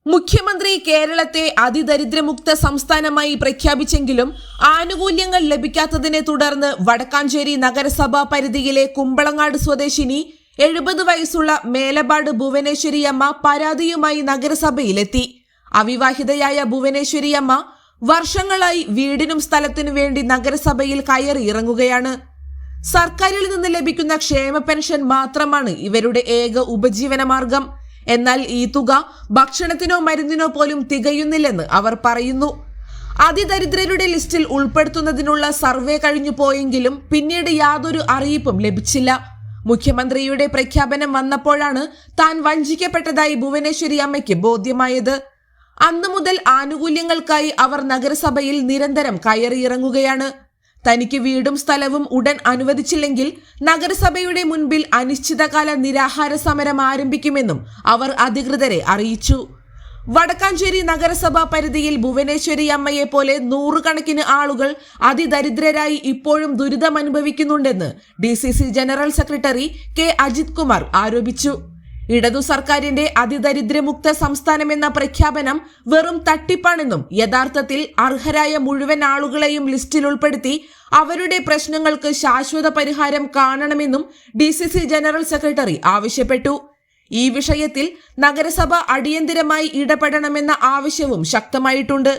മുഖ്യമന്ത്രി കേരളത്തെ അതിദരിദ്രമുക്ത സംസ്ഥാനമായി പ്രഖ്യാപിച്ചെങ്കിലും ആനുകൂല്യങ്ങൾ ലഭിക്കാത്തതിനെ തുടർന്ന് വടക്കാഞ്ചേരി നഗരസഭാ പരിധിയിലെ കുമ്പളങ്ങാട് സ്വദേശിനി 70 വയസ്സുള്ള മേലപാട് ഭുവനേശ്വരിയമ്മ പരാതിയുമായി നഗരസഭയിലെത്തി. അവിവാഹിതയായ ഭുവനേശ്വരിയമ്മ വർഷങ്ങളായി വീടിനും സ്ഥലത്തിനു വേണ്ടി നഗരസഭയിൽ കയറിയിറങ്ങുകയാണ്. സർക്കാരിൽ നിന്ന് ലഭിക്കുന്ന ക്ഷേമ പെൻഷൻ മാത്രമാണ് ഇവരുടെ ഏക ഉപജീവന മാർഗം. എന്നാൽ ഈ തുക ഭക്ഷണത്തിനോ മരുന്നിനോ പോലും തികയുന്നില്ലെന്ന് അവർ പറയുന്നു. അതിദരിദ്രരുടെ ലിസ്റ്റിൽ ഉൾപ്പെടുത്തുന്നതിനുള്ള സർവേ കഴിഞ്ഞു പോയെങ്കിലും പിന്നീട് യാതൊരു അറിയിപ്പും ലഭിച്ചില്ല. മുഖ്യമന്ത്രിയുടെ പ്രഖ്യാപനം വന്നപ്പോഴാണ് താൻ വഞ്ചിക്കപ്പെട്ടതായി ഭുവനേശ്വരി അമ്മയ്ക്ക് ബോധ്യമായത്. അന്നു മുതൽ ആനുകൂല്യങ്ങൾക്കായി അവർ നഗരസഭയിൽ നിരന്തരം കയറിയിറങ്ങുകയാണ്. തനിക്ക് വീടും സ്ഥലവും ഉടൻ അനുവദിച്ചില്ലെങ്കിൽ നഗരസഭയുടെ മുൻപിൽ അനിശ്ചിതകാല നിരാഹാര സമരം ആരംഭിക്കുമെന്നും അവർ അധികൃതരെ അറിയിച്ചു. വടക്കാഞ്ചേരി നഗരസഭാ പരിധിയിൽ ഭുവനേശ്വരി അമ്മയെ പോലെ നൂറുകണക്കിന് ആളുകൾ അതിദരിദ്രരായി ഇപ്പോഴും ദുരിതമനുഭവിക്കുന്നുണ്ടെന്ന് DCC general secretary K. Ajith Kumar ആരോപിച്ചു. ഇടതു സർക്കാരിന്റെ അതിദരിദ്രമുക്ത സംസ്ഥാനമെന്ന പ്രഖ്യാപനം വെറും തട്ടിപ്പാണെന്നും യഥാർത്ഥത്തിൽ അർഹരായ മുഴുവൻ ആളുകളെയും ലിസ്റ്റിൽ ഉൾപ്പെടുത്തി അവരുടെ പ്രശ്നങ്ങൾക്ക് ശാശ്വത പരിഹാരം കാണണമെന്നും DCC ജനറൽ സെക്രട്ടറി ആവശ്യപ്പെട്ടു. ഈ വിഷയത്തിൽ നഗരസഭ അടിയന്തരമായി ഇടപെടണമെന്ന ആവശ്യവും ശക്തമായിട്ടുണ്ട്.